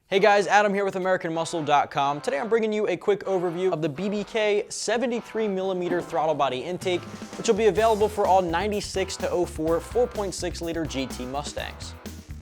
Hey guys, Adam here with AmericanMuscle.com. Today I'm bringing you a quick overview of the BBK 73mm Throttle Body Intake, which will be available for all 96 to 04 4.6 liter GT Mustangs.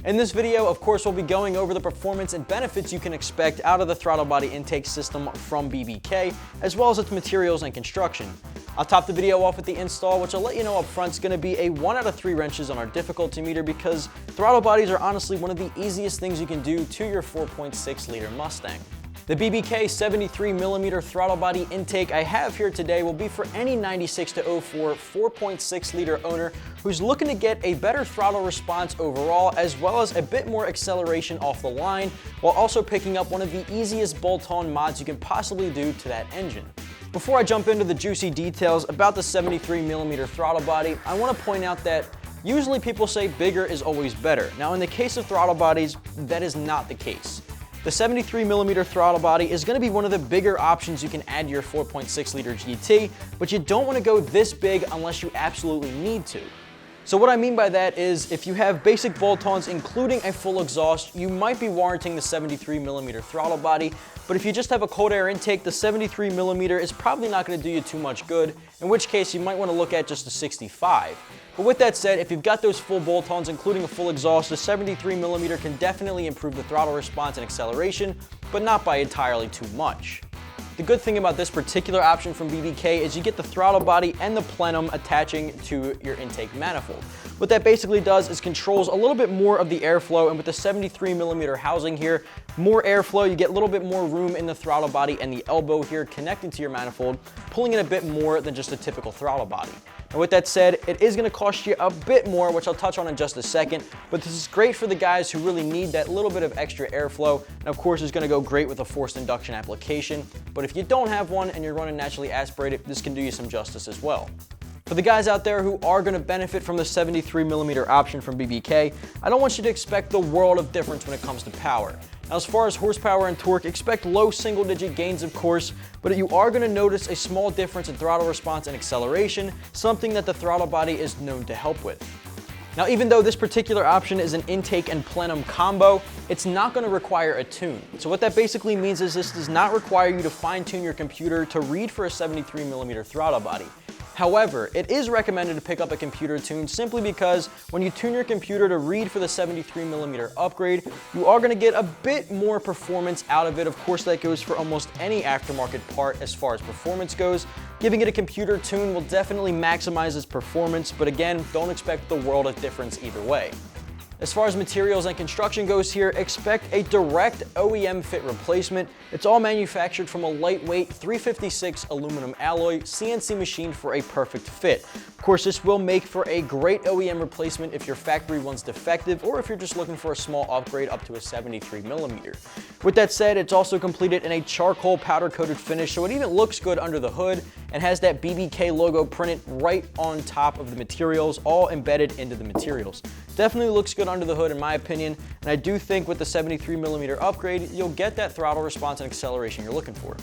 In this video, of course, we'll be going over the performance and benefits you can expect out of the throttle body intake system from BBK, as well as its materials and construction. I'll top the video off with the install, which I'll let you know up front is going to be a 1 out of 3 wrenches on our difficulty meter because throttle bodies are honestly one of the easiest things you can do to your 4.6 liter Mustang. The BBK 73mm Throttle Body Intake I have here today will be for any 96 to 04 4.6 liter owner who's looking to get a better throttle response overall, as well as a bit more acceleration off the line, while also picking up one of the easiest bolt-on mods you can possibly do to that engine. Before I jump into the juicy details about the 73mm throttle body, I want to point out that usually people say bigger is always better. Now in the case of throttle bodies, that is not the case. The 73mm throttle body is going to be one of the bigger options you can add to your 4.6 liter GT, but you don't want to go this big unless you absolutely need to. So what I mean by that is if you have basic bolt-ons including a full exhaust, you might be warranting the 73mm throttle body, but if you just have a cold air intake, the 73mm is probably not going to do you too much good, in which case you might want to look at just a 65. But with that said, if you've got those full bolt-ons including a full exhaust, the 73mm can definitely improve the throttle response and acceleration, but not by entirely too much. The good thing about this particular option from BBK is you get the throttle body and the plenum attaching to your intake manifold. What that basically does is controls a little bit more of the airflow, and with the 73mm housing here, more airflow, you get a little bit more room in the throttle body and the elbow here connecting to your manifold, pulling in a bit more than just a typical throttle body. And with that said, it is going to cost you a bit more, which I'll touch on in just a second, but this is great for the guys who really need that little bit of extra airflow, and of course it's going to go great with a forced induction application, but if you don't have one and you're running naturally aspirated, this can do you some justice as well. For the guys out there who are going to benefit from the 73mm option from BBK, I don't want you to expect the world of difference when it comes to power. Now, as far as horsepower and torque, expect low single-digit gains, of course, but you are going to notice a small difference in throttle response and acceleration, something that the throttle body is known to help with. Now, even though this particular option is an intake and plenum combo, it's not going to require a tune. So what that basically means is this does not require you to fine-tune your computer to read for a 73mm throttle body. However, it is recommended to pick up a computer tune simply because when you tune your computer to read for the 73mm upgrade, you are going to get a bit more performance out of it. Of course, that goes for almost any aftermarket part as far as performance goes. Giving it a computer tune will definitely maximize its performance, but again, don't expect the world of difference either way. As far as materials and construction goes here, expect a direct OEM fit replacement. It's all manufactured from a lightweight 356 aluminum alloy, CNC machined for a perfect fit. Of course, this will make for a great OEM replacement if your factory one's defective or if you're just looking for a small upgrade up to a 73mm. With that said, it's also completed in a charcoal powder coated finish, so it even looks good under the hood and has that BBK logo printed right on top of the materials, all embedded into the materials. Definitely looks good under the hood in my opinion, and I do think with the 73mm upgrade, you'll get that throttle response and acceleration you're looking for.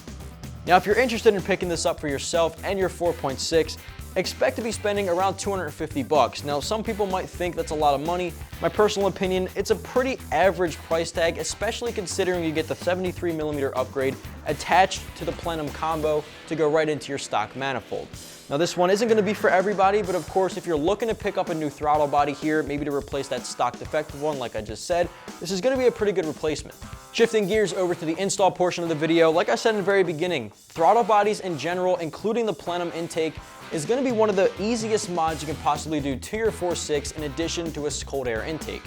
Now, if you're interested in picking this up for yourself and your 4.6, expect to be spending around $250. Now, some people might think that's a lot of money. My personal opinion, it's a pretty average price tag, especially considering you get the 73mm upgrade attached to the plenum combo to go right into your stock manifold. Now, this one isn't going to be for everybody, but of course, if you're looking to pick up a new throttle body here, maybe to replace that stock defective one like I just said, this is going to be a pretty good replacement. Shifting gears over to the install portion of the video, like I said in the very beginning, throttle bodies in general, including the plenum intake, is going to be one of the easiest mods you can possibly do to your 4.6 in addition to a cold air intake.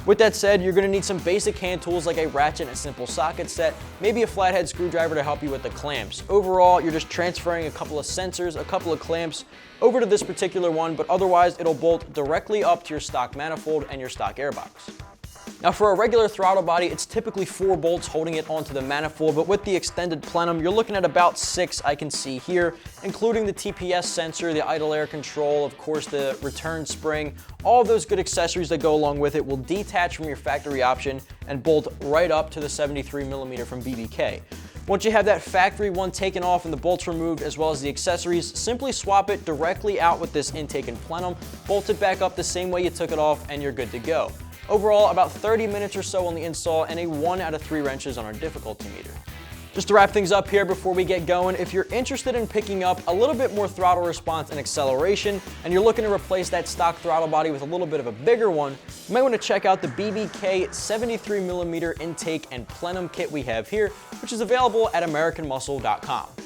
With that said, you're going to need some basic hand tools like a ratchet and a simple socket set, maybe a flathead screwdriver to help you with the clamps. Overall, you're just transferring a couple of sensors, a couple of clamps over to this particular one, but otherwise it'll bolt directly up to your stock manifold and your stock airbox. Now, for a regular throttle body, it's typically 4 bolts holding it onto the manifold, but with the extended plenum, you're looking at about 6 I can see here, including the TPS sensor, the idle air control, of course the return spring. All of those good accessories that go along with it will detach from your factory option and bolt right up to the 73mm from BBK. Once you have that factory one taken off and the bolts removed as well as the accessories, simply swap it directly out with this intake and plenum, bolt it back up the same way you took it off, and you're good to go. Overall, about 30 minutes or so on the install and a 1 out of 3 wrenches on our difficulty meter. Just to wrap things up here before we get going, if you're interested in picking up a little bit more throttle response and acceleration, and you're looking to replace that stock throttle body with a little bit of a bigger one, you might want to check out the BBK 73mm Intake and Plenum kit we have here, which is available at AmericanMuscle.com.